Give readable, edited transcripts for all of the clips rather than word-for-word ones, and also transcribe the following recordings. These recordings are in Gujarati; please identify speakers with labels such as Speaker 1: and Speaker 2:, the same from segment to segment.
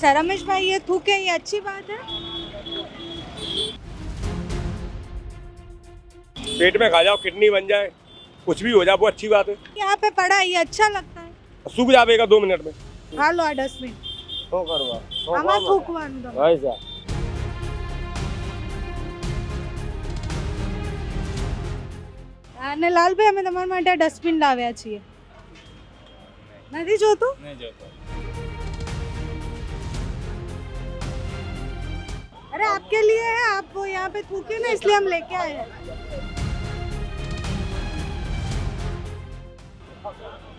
Speaker 1: अच्छा रमेश भाई, ये थूके ये अच्छी बात है?
Speaker 2: पेट में खा जाओ, किडनी बन जाए, कुछ भी हो जाए, वो अच्छी बात है।
Speaker 1: यहाँ पे पड़ा है, ये अच्छा लगता है?
Speaker 2: सूख जाएगा 2 मिनट में।
Speaker 1: હાલો આ ડસ્ટબિન
Speaker 3: શું કરવા
Speaker 1: આમાં થૂકવાનું તમે.
Speaker 3: હોય છે
Speaker 1: અને લાલભાઈ, અમે તમારા માટે ડસ્ટબિન લાવ્યા છીએ. નથી જોતું?
Speaker 3: નહીં જોતો
Speaker 1: अरे आपके लिए है, आप वो यहाँ पे थूके ना, इसलिए हम लेके आए हैं.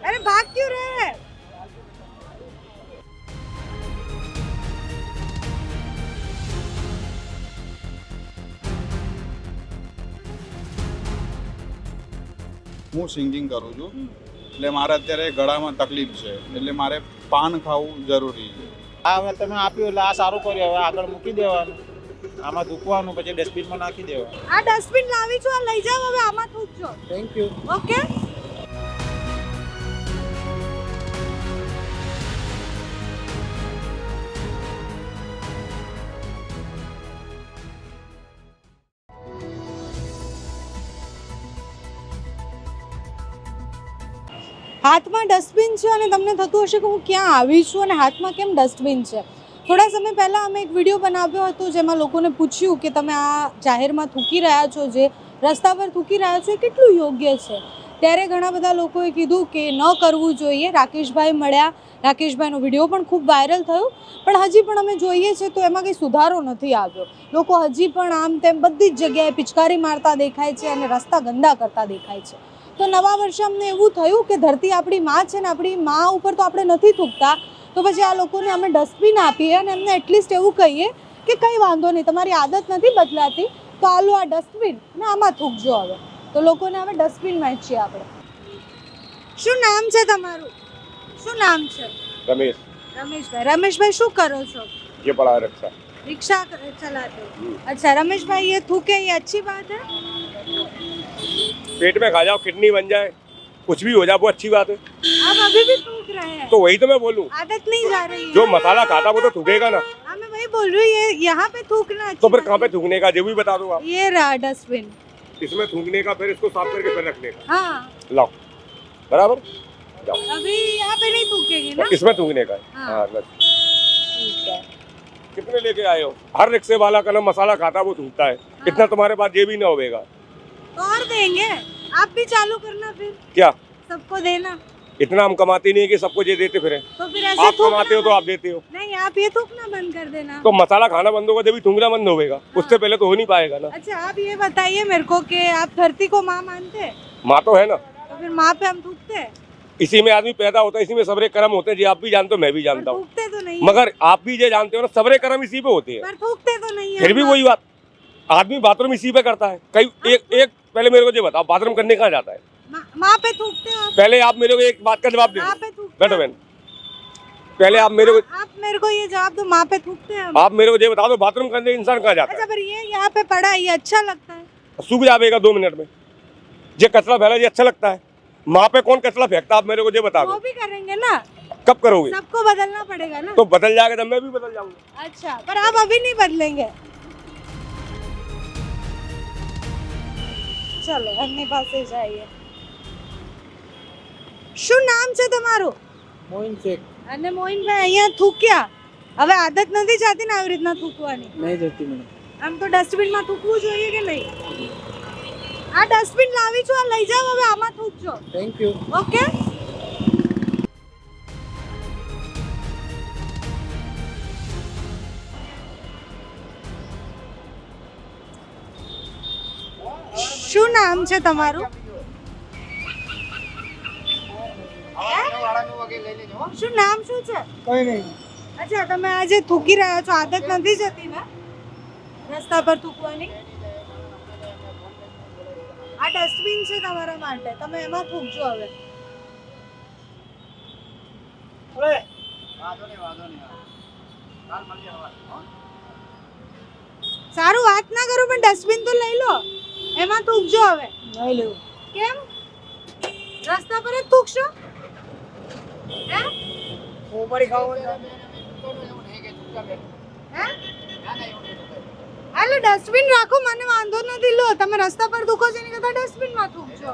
Speaker 1: अरे भाग क्यों रहे हैं?
Speaker 4: હું સિંગિંગ કરું છું એટલે મારે અત્યારે ગળામાં તકલીફ છે એટલે મારે પાન ખાવું જરૂરી છે.
Speaker 3: આ હવે તમે આપ્યું એટલે આ સારું કર્યું. હવે આગળ મૂકી દેવાનું, આમાં થૂકવાનું, પછી ડસ્ટબિનમાં નાખી દેવાનું.
Speaker 1: આ ડસ્ટબિન લાવી છું, આ લઈ જાઓ, હવે આમાં થૂકજો.
Speaker 3: Thank you.
Speaker 1: ઓકે. હાથમાં ડસ્ટબિન છે અને તમને થતું હશે કે હું ક્યાં આવી છું અને હાથમાં કેમ ડસ્ટબિન છે. થોડા સમય પહેલાં અમે એક વિડીયો બનાવ્યો હતો જેમાં લોકોને પૂછ્યું કે તમે આ જાહેરમાં થૂકી રહ્યા છો, જે રસ્તા પર થૂકી રહ્યા છો, એ કેટલું યોગ્ય છે. ત્યારે ઘણા બધા લોકોએ કીધું કે ન કરવું જોઈએ. રાકેશભાઈ મળ્યા, રાકેશભાઈનો વિડીયો પણ ખૂબ વાયરલ થયો, પણ હજી પણ અમે જોઈએ છે તો એમાં કંઈ સુધારો નથી આવ્યો. લોકો હજી પણ આમ તેમ બધી જ જગ્યાએ પિચકારી મારતા દેખાય છે અને રસ્તા ગંદા કરતા દેખાય છે. તો નવા વર્ષે અમને એવું થયું કે ધરતી આપણી માં છે ને, આપણી માં ઉપર તો આપણે નથી થૂકતા, તો પછી આ લોકોને અમે ડસ્ટબિન આપીએ અને એમને એટલીસ્ટ એવું કહીએ કે કંઈ વાંધો નહીં, તમારી આદત નથી બદલાતી, તો આલો આ ડસ્ટબિન ને આમાં થૂકજો. હવે તો લોકોને હવે ડસ્ટબિન વહેંચીએ આપણે. શું નામ છે તમારું? શું નામ છે?
Speaker 2: रमेश,
Speaker 1: રમેશભાઈ. રમેશભાઈ, શું કરો છો?
Speaker 2: ये पड़ा है रक्षा।
Speaker 1: रिक्शा चलाते हो? अच्छा रमेश भाई, ये थूके ये अच्छी बात है?
Speaker 2: पेट में खा जाओ, किडनी बन जाए, कुछ भी हो जाए, वो अच्छी बात है।
Speaker 1: आप अभी भी थूक रहे हैं?
Speaker 2: तो वही तो मैं बोलूं,
Speaker 1: आदत नहीं जा रही है?
Speaker 2: जो मसाला खाता वो तो थूकेगा ना।
Speaker 1: हाँ, मैं वही बोल रही हूँ, ये यहाँ पे थूकना अच्छी
Speaker 2: तो फिर
Speaker 1: बात
Speaker 2: कहाँ पे
Speaker 1: है।
Speaker 2: थूकने का, जो भी बता दो आप।
Speaker 1: ये रहा डस्टबिन.
Speaker 2: इसमें थूकने का, फिर इसको साफ करके फिर रखने का।
Speaker 1: हाँ,
Speaker 2: लाओ, बराबर जाओ।
Speaker 1: अभी यहाँ पे नहीं थूकेंगे ना?
Speaker 2: इसमें थूकने का है।
Speaker 1: हाँ।
Speaker 2: हाँ, बस।
Speaker 1: ठीक है.
Speaker 2: कितने लेके आए हो? हर रिक्शे वाला का ना मसाला खाता वो थूकता है। इतना तुम्हारे पास ये भी ना होगा।
Speaker 1: तो और देंगे, आप भी चालू करना फिर,
Speaker 2: क्या
Speaker 1: सबको देना.
Speaker 2: इतना हम कमाते नहीं है कि सबको ये देते फिर।
Speaker 1: तो फिर ऐसे
Speaker 2: आप कमाते हो तो आप देते हो,
Speaker 1: नहीं, आप ये थूकना बंद कर देना.
Speaker 2: तो मसाला खाना बंद होगा जब भी थूकना बंद होगा। उससे पहले तो हो नहीं पाएगा ना।
Speaker 1: अच्छा, आप ये बताइए मेरे को कि आप धरती को माँ मानते हैं?
Speaker 2: माँ तो है ना,
Speaker 1: तो फिर माँ पे हम थूकते हैं?
Speaker 2: इसी में आदमी पैदा होता है, इसी में सबरे कर्म होते हैं। जी आप भी जानते हो, मैं भी
Speaker 1: पर
Speaker 2: जानता हूँ,
Speaker 1: थूकते तो नहीं है.
Speaker 2: मगर आप भी ये जानते हो ना, सबरे कर्म इसी पे होते हैं।
Speaker 1: पर थूकते तो नहीं है.
Speaker 2: फिर भी वही बात, आदमी बाथरूम इसी पे करता है। कई एक पहले मेरे को ये बताओ, बाथरूम करने कहाँ जाता है?
Speaker 1: माँ पे थूकते हो आप?
Speaker 2: पहले आप मेरे को एक बात का जवाब दे
Speaker 1: माँ
Speaker 2: दो।
Speaker 1: पे थूकते
Speaker 2: बैठो
Speaker 1: हो?
Speaker 2: बहन, पहले आप मेरे को
Speaker 1: आप मेरे को ये जवाब दो, माँ पे थूकते हैं हम?
Speaker 2: आप मेरे को ये बता दो, बाथरूम करने इंसान कहाँ जाता
Speaker 1: अच्छा, पर ये यहाँ पे पड़ा है, ये अच्छा लगता है?
Speaker 2: है? सूख जाएगा 2 मिनट में। ये कचरा फैला, ये अच्छा लगता है? माँ पे कौन कचरा फेंकता, आप मेरे को ये बता
Speaker 1: वो
Speaker 2: दो।
Speaker 1: भी करेंगे ना,
Speaker 2: कब करोगे?
Speaker 1: सबको बदलना पड़ेगा ना.
Speaker 2: तो बदल जाएगा जब मैं भी बदल जाऊंगा।
Speaker 1: अच्छा, पर आप अभी नहीं बदलेंगे. चलो એમની પાસે જઈએ. શું નામ છે તમારું?
Speaker 3: મોઈન શેખ.
Speaker 1: અને મોહિનભાઈ, અહીંયા થૂક્યા, હવે આદત નથી જાતી ને આવી રીતના થૂકવાની?
Speaker 3: નહીં જતી મને.
Speaker 1: આમ તો ડસ્ટબિનમાં થૂકવું જોઈએ કે નહીં? આ ડસ્ટબિન લાવી છું, આ લઈ જાઓ, હવે આમાં થૂકજો.
Speaker 3: Thank you.
Speaker 1: ઓકે. શું નામ છે તમારું? શું નામ શું છે?
Speaker 3: કઈ નહીં.
Speaker 1: અચ્છા, તમે આજે થૂકી રહ્યા છો, આદત નથી જતી ને રસ્તા પર થૂકવાની? આ ડસ્ટબિન છે તમારા માટે, તમે એમાં થૂકજો હવે. સારું, વાત ના કરું પણ ડસ્ટબિન તો લઈ લો, એમાં થૂકજો હવે.
Speaker 3: નહીં લેવું.
Speaker 1: કેમ? રસ્તા પર જ થૂકશો? હે?
Speaker 3: હું પડી ખાવું
Speaker 1: હે એટલે ડસ્ટબિન રાખો, મને વાંધો નથી. લો તમે રસ્તા પર થૂકો છો એની કરતાં ડસ્ટબિનમાં થૂકજો.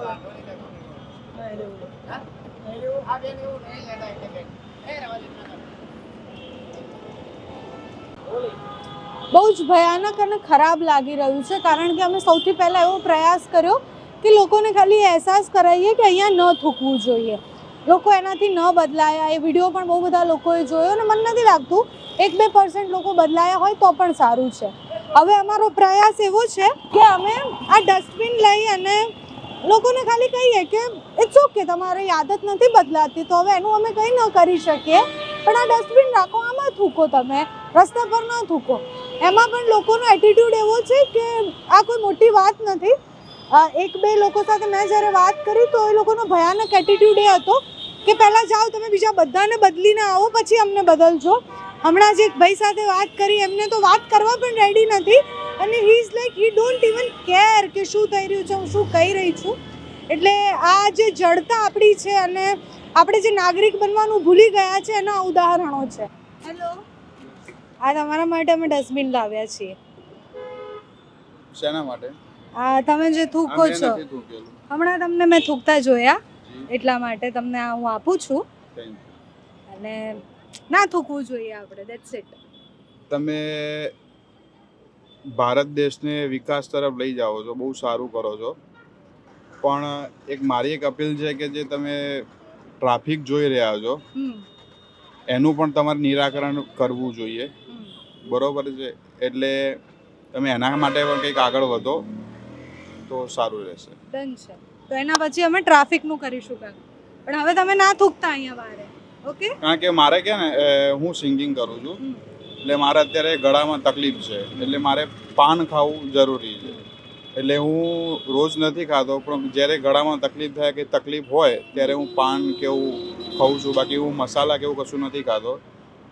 Speaker 1: બહુ જ ભયાનક અને ખરાબ લાગી રહ્યું છે, કારણ કે અમે સૌથી પહેલાં એવો પ્રયાસ કર્યો કે લોકોને ખાલી અહેસાસ કરાવીએ કે અહીંયા ન થૂકવું જોઈએ. લોકો એનાથી ન બદલાયા. એ વિડીયો પણ બહુ બધા લોકોએ જોયો અને મને નથી લાગતું 1-2% લોકો બદલાયા હોય તો પણ સારું છે. હવે અમારો પ્રયાસ એવો છે કે અમે આ ડસ્ટબિન લઈ અને લોકોને ખાલી કહીએ કે ઇટ્સ ઓકે, તમારી આદત નથી બદલાતી તો હવે એનું અમે કંઈ ન કરી શકીએ, પણ આ ડસ્ટબિન રાખો, આમાં થૂકો, તમે રસ્તા પર ન થૂકો. એમાં પણ લોકોનો એટીટ્યૂડ એવો છે કે આ કોઈ મોટી વાત નથી. 1-2 લોકો સાથે મેં જ્યારે વાત કરી તો એ લોકોનો ભયાનક એટીટ્યૂડ એ હતો કે પહેલાં જાઓ તમે બીજા બધાને બદલીને આવો પછી અમને બદલજો. હમણાં જે એક ભાઈ સાથે વાત કરી એમને તો વાત કરવા પણ રેડી નથી અને he is like he don't even care કે શું થઈ રહ્યું છે, હું શું કહી રહી છું. એટલે આ જે જડતા આપણી છે અને આપણે જે નાગરિક બનવાનું ભૂલી ગયા છે એના ઉદાહરણો છે. હેલો, આ તમારા માટે અમે ડસ્ટબિન લાવ્યા છીએ.
Speaker 4: શેના માટે?
Speaker 1: આ તમે જે થૂકો
Speaker 4: મેં
Speaker 1: છો,
Speaker 4: નથી થૂકેલું.
Speaker 1: હમણાં તમને મેં થૂકતા જોયા એટલા માટે તમને આ હું આપું છું.
Speaker 4: Thank you.
Speaker 1: અને ના થૂકવું જોઈએ આપણે, ધેટ્સ ઇટ.
Speaker 4: તમે ભારત દેશને વિકાસ તરફ લઈ જાઓ છો, બહુ સારું કરો છો, પણ મારી એક અપીલ છે કે જે તમે ટ્રાફિક જોઈ રહ્યા છો એનું પણ તમારે નિરાકરણ કરવું જોઈએ. બરોબર છે? એટલે તમે એના માટે પણ કંઈક આગળ વધો તો સારું રહેશે.
Speaker 1: ડન છે. તો એના પછી અમે ટ્રાફિકનું કરીશું કામ, પણ હવે તમે ના થૂકતા અહીંયા વારે. ઓકે?
Speaker 4: કારણ કે મારે કે ને હું સિંગિંગ કરું છું, એટલે મારે અત્યારે ગળામાં તકલીફ છે, એટલે મારે પાન ખાવું જરૂરી છે. એટલે હું રોજ નથી ખાતો, પણ જ્યારે ગળામાં તકલીફ થાય કે તકલીફ હોય ત્યારે હું પાન કેવું ખાઉં છું. બાકી હું મસાલા કેવું કશું નથી ખાતો.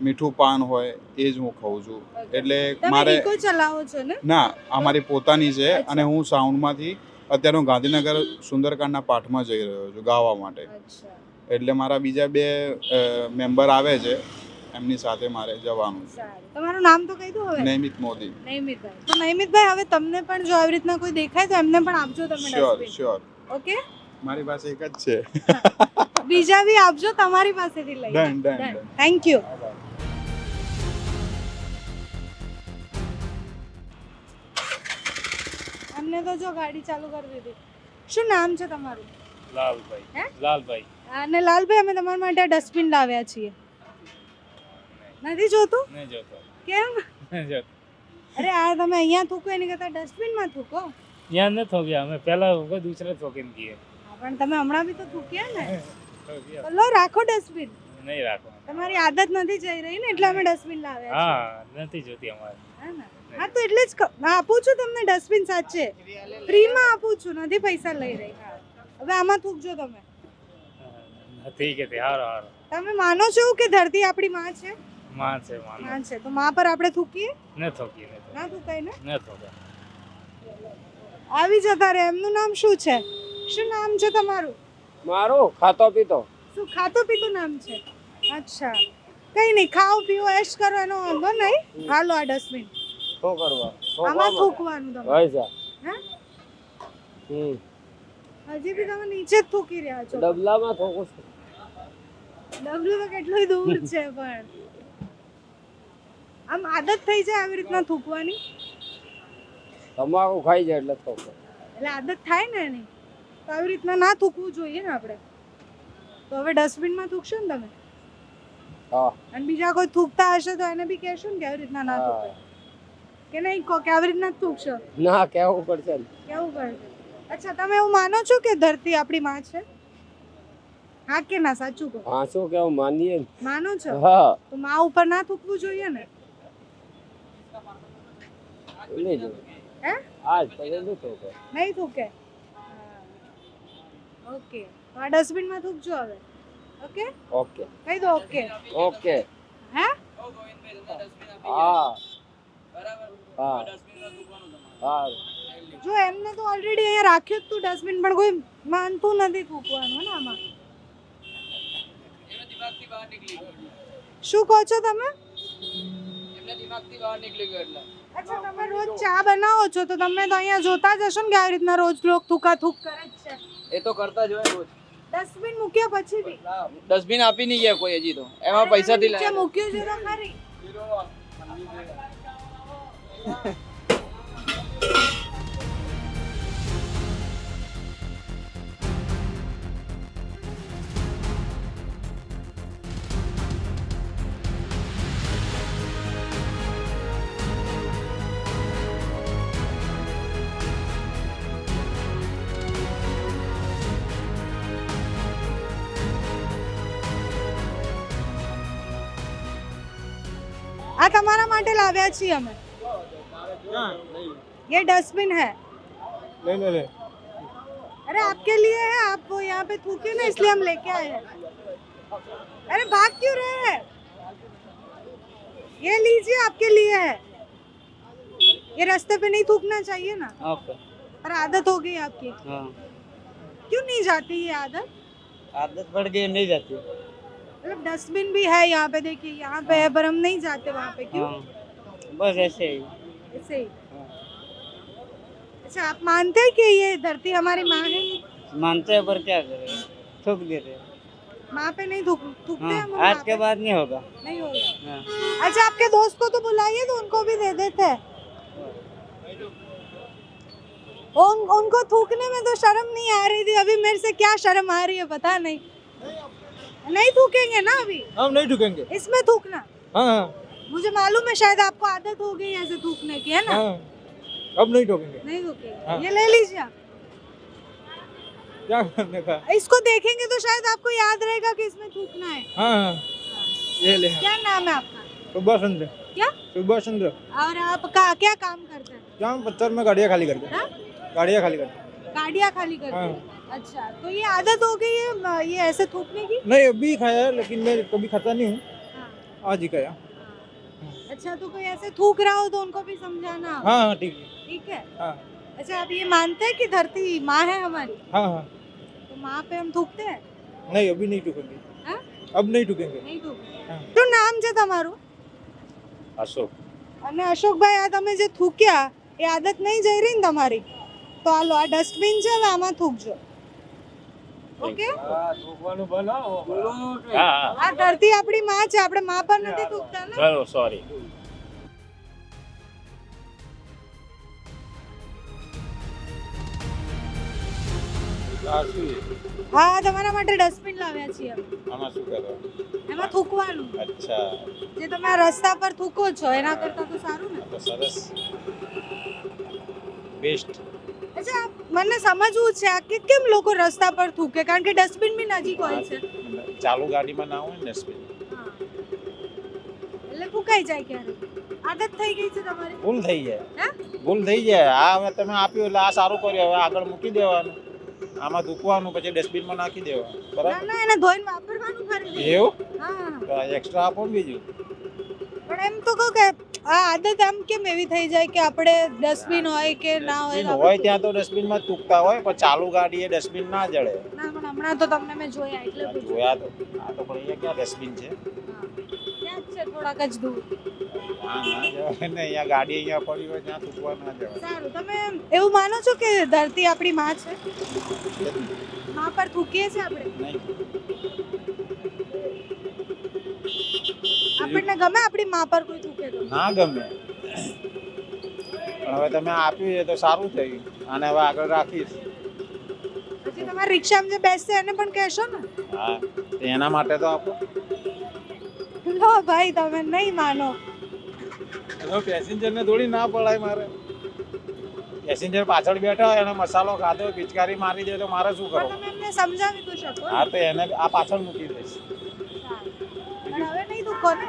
Speaker 4: મીઠું પાન હોય એ જ હું ખાઉં છું. એટલે મારે
Speaker 1: ઇકો ચલાવો છો ને?
Speaker 4: ના, અમારી પોતાની છે અને હું સાઉન્ડમાંથી અત્યારે હું ગાંધીનગર સુંદરકાંડના પાઠમાં જઈ રહ્યો છું ગાવા માટે. એટલે મારા બીજા 2 મેમ્બર આવે છે, એમની સાથે મારે જવાનું છે.
Speaker 1: તમારું નામ તો કહી દો હવે.
Speaker 4: નૈમિત મોદી.
Speaker 1: નૈમિતભાઈ. તો નૈમિતભાઈ હવે તમને પણ જો આવી રીતના કોઈ દેખાય તો એમને પણ આપજો તમે ડસ્ટબિન.
Speaker 4: શ્યોર.
Speaker 1: ઓકે?
Speaker 4: મારી પાસે એક જ છે.
Speaker 1: બીજા બી આપજો, તમારી પાસેથી લઈ.
Speaker 4: ડન.
Speaker 1: Thank you. અમને તો જો ગાડી ચાલુ કરી દીધી. શું નામ છે તમારું?
Speaker 5: લાલભાઈ.
Speaker 1: હે?
Speaker 5: લાલભાઈ.
Speaker 1: અને લાલભાઈ અમે તમારા માટે ડસ્ટબિન લાવ્યા છીએ. નથી જોતું?
Speaker 5: નહીં જોતો.
Speaker 1: કેમ?
Speaker 5: નહીં જોતો.
Speaker 1: અરે આ તમે અહીંયા થૂકો એની કરતાં ડસ્ટબિનમાં થૂકો.
Speaker 5: यहाँ नहीं थोकिया हमें पहला होगा दूसरे थोकिन किए
Speaker 1: પણ તમે હમણાં બી તો થૂક્યા ને.
Speaker 5: थोकिया
Speaker 1: તો લો રાખો ડસ્ટબિન.
Speaker 5: नहीं राखो.
Speaker 1: તમારી આદત નથી જઈ રહી ને એટલે અમે ડસ્ટબિન લાવ્યા છીએ.
Speaker 5: हाँ नहीं जोती हमारे.
Speaker 1: હે ને? હા તો એટલે જ આપું છું તમને ડસ્ટબિન, સાચે ફ્રીમાં આપું છું, નથી પૈસા લઈ રહી. હવે આમાં થૂકજો તમે.
Speaker 5: ठीक है हारो हारो.
Speaker 1: તમે માનો છો કે ધરતી આપણી માં છે?
Speaker 5: माँ से मानो.
Speaker 1: માં છે તો માં પર આપણે થૂકીએ?
Speaker 5: नहीं थोकी नहीं
Speaker 1: ના થૂકાય ને?
Speaker 5: नहीं थोका.
Speaker 1: આવી જતા રે. એમનું નામ શું છે? શું નામ છે તમારું?
Speaker 6: મારું ખાતો પીતો.
Speaker 1: શું ખાતો પીતો નામ છે? અચ્છા, કઈ નહીં, ખાઓ પીઓ એશ કરો એનો વાંધો નહીં. હાલો આ ડસ્ટબિન
Speaker 6: શું કરવા?
Speaker 1: આમાં થૂકવાનું તમે.
Speaker 6: હોય છે.
Speaker 1: હે? હજી બી તમે નીચે જ થૂકી રહ્યા છો.
Speaker 6: ડબલામાં થોકું છું.
Speaker 1: ડબલું તો કેટલું દૂર છે, પણ આમ આદત થઈ જાય આવી રીતના થૂકવાની.
Speaker 6: તમાકુ ખાઈ જાય એટલે થોકું.
Speaker 1: એટલે આદત થાય ને એની, તો આવી રીતના ના થૂકવું જોઈએ ને આપણે. તો હવે ડસ્ટબિનમાં થૂકશો ને તમે.
Speaker 6: હા.
Speaker 1: અને બીજા કોઈ થૂકતા હશે તો એને બી કહેશો ને કે આવી રીતના ના થૂકે. કે નહીં કહો કે આવી રીતના જ થૂકશો?
Speaker 6: ના, કહેવું પડશે ને.
Speaker 1: કેવું પડશે? અચ્છા, તમે એવું માનો છો કે ધરતી આપણી માં છે? હા કે ના, સાચું કહો.
Speaker 6: હા, શું કેવું માનીએ ને.
Speaker 1: માનો છો?
Speaker 6: હા.
Speaker 1: તો માં ઉપર ના થૂકવું જોઈએ ને?
Speaker 6: નહીં જો.
Speaker 1: હે?
Speaker 6: આજ પછી નહીં થોકે.
Speaker 1: નહીં થૂકે? ઓકે, તો આ ડસ્ટબિનમાં થૂકજો હવે. ઓકે?
Speaker 6: ઓકે.
Speaker 1: કહી દો ઓકે.
Speaker 6: ઓકે.
Speaker 1: હે?
Speaker 6: હા. હા. હા.
Speaker 1: જો એમને તો ઓલરેડી અહીંયા રાખ્યું જ તું ડસ્ટબિન, પણ કોઈ માનતું નથી થૂકવાનું ને આમાં. શું કહો છો તમે?
Speaker 6: ધક્કી નાખતી બહાર નીકળી ગયો એટલે
Speaker 1: અચ્છા તમે રોજ ચા બનાવો છો તો તમે તો અહીંયા જોતા જ હશો ને કે આવી રીતના રોજ લોક થૂકા થૂક કરે જ છે.
Speaker 6: એ તો કરતા જ હોય રોજ.
Speaker 1: ડસ્ટબિન મૂક્યા પછી બી
Speaker 6: ડસ્ટબિન આપી નહીં ગયા કોઈ હજી તો એમાં પૈસાથી
Speaker 1: નીચે
Speaker 6: લાવ્યા.
Speaker 1: મૂક્યું છે તો ખરી. આ તમારા માટે લાવ્યા છીએ અમે. ये डस्टबिन है.
Speaker 3: ले
Speaker 1: अरे आपके लिए है, आप वो यहाँ पे थूके ना इसलिए हम लेके आए हैं. अरे भाग क्यों रहे हैं? ये लीजिए आपके लिए है. ये रास्ते पे नहीं थूकना चाहिए ना,
Speaker 6: ओके.
Speaker 1: पर आदत हो गई आपकी.
Speaker 6: हाँ,
Speaker 1: क्यों नहीं जाती ये आदत?
Speaker 6: आदत पड़ गई नहीं जाती.
Speaker 1: मतलब डस्टबिन भी है यहाँ पे, देखिए यहाँ पे है पर हम नहीं जाते वहाँ पे. क्यों?
Speaker 6: बस ऐसे ही.
Speaker 1: ऐसे ही. अच्छा आप मानते हैं कि ये धरती हमारी माँ है?
Speaker 6: मानते हैं पर क्या करें, थूक देते हैं.
Speaker 1: माँ पे नहीं थूकते
Speaker 6: हाँ,
Speaker 1: हम
Speaker 6: आज
Speaker 1: माँ
Speaker 6: के
Speaker 1: पे?
Speaker 6: बाद नहीं होगा.
Speaker 1: नहीं होगा.
Speaker 6: हाँ.
Speaker 1: अच्छा आपके दोस्त को तो बुलाइए तो उनको भी दे देते हैं. उनको थूकने में तो शर्म नहीं आ रही थी, अभी मेरे से क्या शर्म आ रही है पता नहीं. नहीं थूकेंगे ना अभी?
Speaker 3: हम नहीं ठुकेंगे.
Speaker 1: इसमें थूकना?
Speaker 3: हाँ
Speaker 1: मुझे मालूम है शायद आपको आदत हो गई ऐसे थूकने की, है ना?
Speaker 3: अब नहीं ठोकेंगे.
Speaker 1: नहीं थूकेंगे.
Speaker 3: हाँ.
Speaker 1: ये ले लीजिए आप.
Speaker 3: क्या करने का.
Speaker 1: इसको देखेंगे तो शायद आपको याद रहेगा कि इसमें थूकना है.
Speaker 3: हाँ ये ले.
Speaker 1: क्या नाम है आपका?
Speaker 3: सुभाष चंद्र.
Speaker 1: क्या?
Speaker 3: सुभाष चंद्र.
Speaker 1: और आप क्या काम करते हैं?
Speaker 3: यहाँ पत्थर में गाड़ियाँ खाली करते
Speaker 1: हाँ?
Speaker 3: गाड़ियाँ खाली करते.
Speaker 1: गाड़ियाँ खाली करते हैं. अच्छा तो ये आदत हो गई है ये ऐसे थूकने की?
Speaker 3: नहीं अभी खाया है लेकिन मैं कभी खाता नहीं हूँ.
Speaker 1: हाँ.
Speaker 3: आज ही खाया.
Speaker 1: अच्छा तो कोई ऐसे थूक रहा हो तो उनको भी समझाना.
Speaker 3: हाँ ठीक है.
Speaker 1: ठीक है.
Speaker 3: हाँ
Speaker 1: अच्छा आप ये मानते हैं कि धरती माँ है हमारी,
Speaker 3: हाँ
Speaker 1: तो माँ पे हम थूकते हैं?
Speaker 3: नहीं अभी नहीं ठुकेंगे.
Speaker 1: हाँ?
Speaker 3: अब नहीं ठुकेंगे.
Speaker 1: નહીં થૂકते.
Speaker 3: હા.
Speaker 1: શું નામ છે તમારું?
Speaker 2: अशोक.
Speaker 1: અને અશોકભાઈ આ તમે જે થૂક્યા એ આદત નહીં જઈ રહી ને તમારી, તો હાલો આ ડસ્ટબિન છે હવે આમાં થૂકજો. ઓકે?
Speaker 2: हाँ
Speaker 1: આ ધરતી આપણી માં છે, આપણે માં પર નથી થૂકતા ને.
Speaker 2: चलो सॉरी.
Speaker 1: હા તમારા માટે ડસ્ટબિન લાવ્યા છીએ અમે.
Speaker 4: આમાં શું કરવા.
Speaker 1: એમાં થૂકવાનું.
Speaker 4: અચ્છા
Speaker 1: જે તમે આ રસ્તા પર થૂકો છો એના કરતા તો સારું ને.
Speaker 4: તો સરસ. બેસ્ટ.
Speaker 1: અચ્છા મને સમજવું છે આ કે કેમ લોકો રસ્તા પર થૂકે, કારણ કે ડસ્ટબિન બી નજીક હોય છે.
Speaker 4: ચાલુ ગાડીમાં ના હોય ને ડસ્ટબિન.
Speaker 1: હા. એટલે ફૂંકાઈ જાય ક્યારે. આદત થઈ ગઈ છે તમારી.
Speaker 3: ભૂલ થઈ જાય.
Speaker 1: હે?
Speaker 3: ભૂલ થઈ જાય. આ હવે તમે આપ્યું એટલે આ સારું કર્યું. હવે આગળ મૂકી દેવાનું. આમાં થૂકવાનું પછી ડસ્ટબિનમાં નાખી દેવાનું.
Speaker 1: ના
Speaker 3: બરાબર.
Speaker 1: ના એને ધોઈને વાપરવાનું ફરી.
Speaker 3: એવું
Speaker 1: હા
Speaker 3: એક્સ્ટ્રા આપો ને બીજું.
Speaker 1: પણ એમ તો કહું કે આ આદત આમ કેમ એવી થઈ જાય કે આપણે ડસ્ટબિન હોય કે ના હોય
Speaker 3: ડસ્ટબિન હોય ત્યાં તો ડસ્ટબિનમાં જ થૂકતા હોય પણ ચાલુ ગાડીએ ડસ્ટબિન ના જડે.
Speaker 1: ના પણ હમણાં તો તમને મેં જોયા એટલે પૂછ્યું.
Speaker 3: જોયા તો આ તો પણ અહીંયા ક્યાં ડસ્ટબિન છે.
Speaker 1: હા. ત્યાં જ છે થોડાક જ દૂર.
Speaker 3: હા ના જવાય ને. અહીંયા ગાડી અહીંયા પડી હોય ત્યાં થૂકવા ના જવાય.
Speaker 1: સારું તમે એવું માનો છો કે ધરતી આપણી માં છે? માં પર થૂકીએ છીએ આપણે?
Speaker 3: નહીં.
Speaker 1: આપણને ગમે આપણી માં પર કોઈ થૂકે તો?
Speaker 3: ના ગમે. પણ હવે તમે આપ્યું છે તો સારું થયું. આને હવે આગળ રાખીશ.
Speaker 1: પછી તમારી રિક્ષામાં જે બેસશે એને પણ કહેશો ને.
Speaker 3: હા તો એના માટે તો આપો.
Speaker 1: લો ભાઈ તમે નહીં માનો.
Speaker 3: પેસેન્જરને થોડી ના પડાય મારે. પેસેન્જર પાછળ બેઠા હોય એને મસાલો ખાધો હોય, પિચકારી મારી દે તો મારે શું
Speaker 1: પણ
Speaker 3: કરવું.
Speaker 1: તમે એમને સમજાવી તો શકો ને.
Speaker 3: હા તો એને આ પાછળ મૂકી દઈશ.
Speaker 1: પણ હવે નહીં થૂકો ને.